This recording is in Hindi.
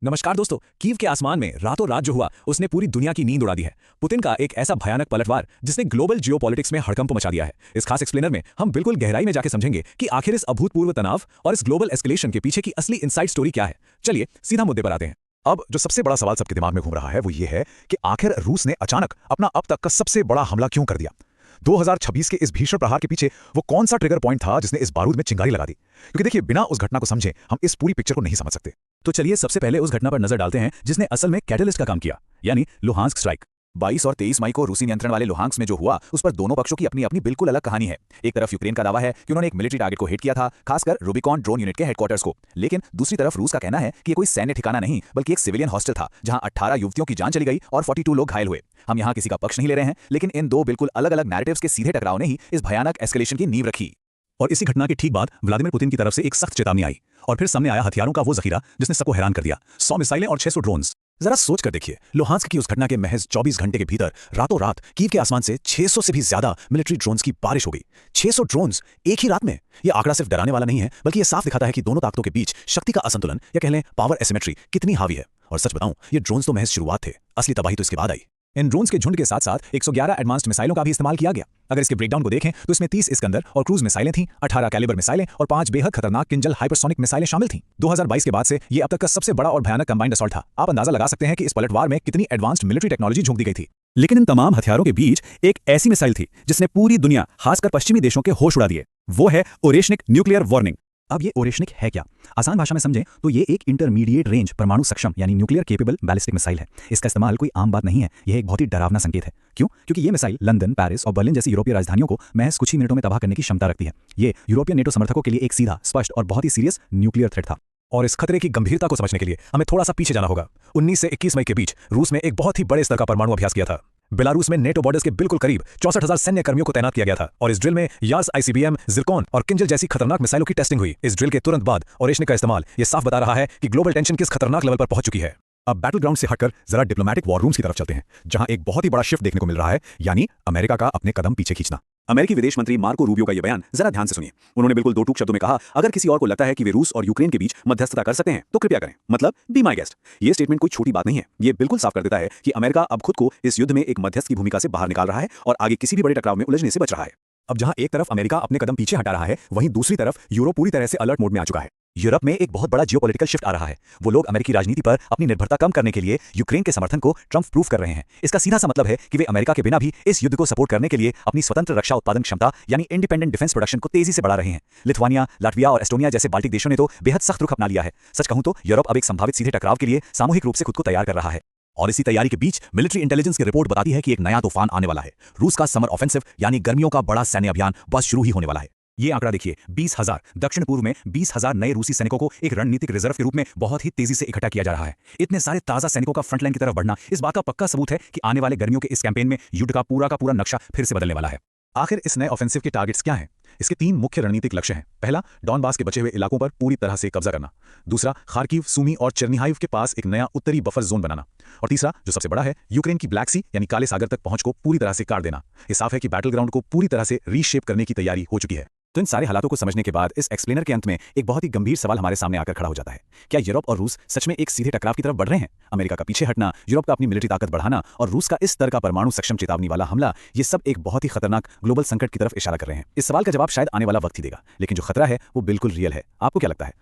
नमस्कार दोस्तों। कीव के आसमान में रातों रात जो हुआ उसने पूरी दुनिया की नींद उड़ा दी है। पुतिन का एक ऐसा भयानक पलटवार जिसने ग्लोबल जियोपॉलिटिक्स में हड़कंप मचा दिया है। इस खास एक्सप्लेनर में हम बिल्कुल गहराई में जाकर समझेंगे कि आखिर इस अभूतपूर्व तनाव और इस ग्लोबल एस्केलेशन के पीछे की असली इनसाइड स्टोरी क्या है। चलिए सीधा मुद्दे पर आते हैं। अब जो सबसे बड़ा सवाल सबके दिमाग में घूम रहा है वो ये है कि आखिर रूस ने अचानक अपना अब तक का सबसे बड़ा हमला क्यों कर दिया। 2026 के इस भीषण प्रहार के पीछे वो कौन सा ट्रिगर पॉइंट था जिसने इस बारूद में चिंगारी लगा दी। क्योंकि देखिए, बिना उस घटना को समझे हम इस पूरी पिक्चर को नहीं समझ सकते। तो चलिए सबसे पहले उस घटना पर नजर डालते हैं जिसने असल में कैटलिस्ट का काम किया, यानी लुहांस्क स्ट्राइक। 22 और 23 मई को रूसी नियंत्रण वाले लुहांस्क में जो हुआ उस पर दोनों पक्षों की अपनी अपनी बिल्कुल अलग कहानी है। एक तरफ यूक्रेन का दावा है कि उन्होंने एक मिलिट्री टारगेट को हिट किया था, खासकर रूबिकॉन ड्रोन यूनिट के हेडक्वार्टर्स को। लेकिन दूसरी तरफ रूस का कहना है कि ये कोई सैन्य ठिकाना नहीं बल्कि एक सिविलियन हॉस्टल था जहां 18 युवतियों की जान चली गई और 42 लोग घायल हुए। हम यहां किसी का पक्ष नहीं ले रहे हैं, लेकिन इन दो बिल्कुल अलग अलग नैरेटिव्स के सीधे टकराव ने ही इस भयानक एस्केलेशन की नींव रखी। और इसी घटना के ठीक बाद व्लादिमीर पुतिन की तरफ से एक सख्त चेतावनी आई और फिर सामने आया हथियारों का वो जखीरा जिसने सबको हैरान कर दिया। 100 मिसाइलें और 600 ड्रोन्स। जरा सोच कर देखिए, लुहांस्क की उस घटना के महज 24 घंटे के भीतर रातों रात कीव के आसमान से 600 से भी ज्यादा मिलिट्री ड्रोन्स की बारिश हो गई। 600 ड्रोन्स एक ही रात में। यह आंकड़ा सिर्फ डराने वाला नहीं है, बल्कि यह साफ दिखाता है कि दोनों ताकतों के बीच शक्ति का असंतुलन या कह लें पावर एसिमेट्री कितनी हावी है। और सच बताऊं, ये ड्रोन्स तो महज शुरुआत थे, असली तबाही तो इसके बाद आई। इन ड्रोन्स के झुंड के साथ साथ 111 एडवांस्ड मिसाइलों का भी इस्तेमाल किया गया। अगर इसके ब्रेकडाउन को देखें तो इसमें 30 इस्कंदर और क्रूज मिसाइलें थीं, 18 कैलिबर मिसाइलें और 5 बेहद खतरनाक किंजल हाइपरसोनिक मिसाइलें शामिल थीं। 2022 के बाद से ये अब तक का सबसे बड़ा और भयानक कंबाइंड असॉल्ट था। आप अंदाजा लगा सकते हैं कि इस पलटवार में कितनी एडवांस्ड मिलिट्री टेक्नोलॉजी झोंक दी गई थी। लेकिन इन तमाम हथियारों के बीच एक ऐसी मिसाइल थी जिसने पूरी दुनिया, खासकर पश्चिमी देशों के होश उड़ा दिए। वो है ओरेशनिक न्यूक्लियर वार्निंग। अब ये ओरेशनिक है क्या? आसान भाषा में समझें तो ये एक इंटरमीडिएट रेंज परमाणु सक्षम यानी न्यूक्लियर केपेबल बैलिस्टिक मिसाइल है। इसका इस्तेमाल कोई आम बात नहीं है, यह एक बहुत ही डरावना संकेत है। क्यों? क्योंकि ये मिसाइल लंदन, पेरिस और बर्लिन जैसी यूरोपीय राजधानियों को महज कुछ ही मिनटों में तबाह करने की क्षमता रखती है। ये यूरोपियन नेटो समर्थकों के लिए एक सीधा, स्पष्ट और बहुत ही सीरियस न्यूक्लियर थ्रेट था। और इस खतरे की गंभीरता को समझने के लिए हमें थोड़ा सा पीछे जाना होगा। 19 से 21 मई के बीच रूस में एक बहुत ही बड़े स्तर का परमाणु अभ्यास किया था। बेलारूस में नेटो बॉर्डर्स के बिल्कुल करीब 64,000 सैन्य कर्मियों को तैनात किया गया था और इस ड्रिल में यार्स, आईसीबीएम, जिरकॉन और किंजल जैसी खतरनाक मिसाइलों की टेस्टिंग हुई। इस ड्रिल के तुरंत बाद ओरेशनिक का इस्तेमाल ये साफ बता रहा है कि ग्लोबल टेंशन किस खतरनाक लेवल पर पहुंच चुकी है। अब बैटल ग्राउंड से हटकर जरा डिप्लोमैटिक वॉर रूम्स की तरफ चलते हैं, जहां एक बहुत ही बड़ा शिफ्ट देखने को मिल रहा है, यानी अमेरिका का अपने कदम पीछे खींचना। अमेरिकी विदेश मंत्री मार्को रूबियो का यह बयान जरा ध्यान से सुनिए। उन्होंने बिल्कुल दो टूक शब्दों में कहा, अगर किसी और को लगता है कि वे रूस और यूक्रेन के बीच मध्यस्थता कर सकते हैं तो कृपया करें, मतलब बी माय गेस्ट। ये स्टेटमेंट कोई छोटी बात नहीं है। ये बिल्कुल साफ कर देता है कि अमेरिका अब खुद को इस युद्ध में एक मध्यस्थ की भूमिका से बाहर निकाल रहा है और आगे किसी भी बड़े टकराव में उलझने से बच रहा है। अब जहां एक तरफ अमेरिका अपने कदम पीछे हटा रहा है, वहीं दूसरी तरफ यूरोप पूरी तरह से अलर्ट मोड में आ चुका है। यूरोप में एक बहुत बड़ा जियोपॉलिटिकल शिफ्ट आ रहा है। वो लोग अमेरिकी राजनीति पर अपनी निर्भरता कम करने के लिए यूक्रेन के समर्थन को ट्रम्प प्रूफ कर रहे हैं। इसका सीधा सा मतलब है कि वे अमेरिका के बिना भी इस युद्ध को सपोर्ट करने के लिए अपनी स्वतंत्र रक्षा उत्पादन क्षमता यानी इंडिपेंडेंट डिफेंस प्रोडक्शन को तेजी से बढ़ा रहे हैं। लिथुआनिया, लाटविया और एस्टोनिया जैसे बाल्टिक देशों ने तो बेहद सख्त रुख अपना लिया है। सच कहूं तो यूरोप अब एक संभावित सीधे टकराव के लिए सामूहिक रूप से खुद को तैयार कर रहा है। और इसी तैयारी के बीच मिलिट्री इंटेलिजेंस की रिपोर्ट बताती है कि एक नया तूफान आने वाला है। रूस का समर ऑफेंसिव यानी गर्मियों का बड़ा सैन्य अभियान बस शुरू ही होने वाला है। ये आंकड़ा देखिए, 20,000। दक्षिण पूर्व में 20,000 नए रूसी सैनिकों को एक रणनीतिक रिजर्व के रूप में बहुत ही तेजी से इकट्ठा किया जा रहा है। इतने सारे ताजा सैनिकों का फ्रंटलाइन की तरफ बढ़ना इस बात का पक्का सबूत है कि आने वाले गर्मियों के इस कैंपेन में युद्ध का पूरा नक्शा फिर से बदलने वाला है। आखिर इस नए ऑफेंसिव के टारगेट्स क्या हैं? इसके 3 मुख्य रणनीतिक लक्ष्य हैं। पहला, डॉनबास के बचे हुए इलाकों पर पूरी तरह से कब्जा करना। दूसरा, खार्किव, सूमी और चेर्निहाइव के पास एक नया उत्तरी बफर जोन बनाना। और तीसरा, जो सबसे बड़ा है, यूक्रेन की ब्लैक सी यानी काले सागर तक पहुंच को पूरी तरह से काट देना। ये साफ है कि बैटल ग्राउंड को पूरी तरह से रीशेप करने की तैयारी हो चुकी है। तो इन सारे हालातों को समझने के बाद इस एक्सप्लेनर के अंत में एक बहुत ही गंभीर सवाल हमारे सामने आकर खड़ा हो जाता है। क्या यूरोप और रूस सच में एक सीधे टकराव की तरफ बढ़ रहे हैं? अमेरिका का पीछे हटना, यूरोप का अपनी मिलिट्री ताकत बढ़ाना और रूस का इस स्तर का परमाणु सक्षम चेतावनी वाला हमला, ये सब एक बहुत ही खतरनाक ग्लोबल संकट की तरफ इशारा कर रहे हैं। इस सवाल का जवाब शायद आने वाला वक्त ही देगा, लेकिन जो खतरा है वो बिल्कुल रियल है। आपको क्या लगता है?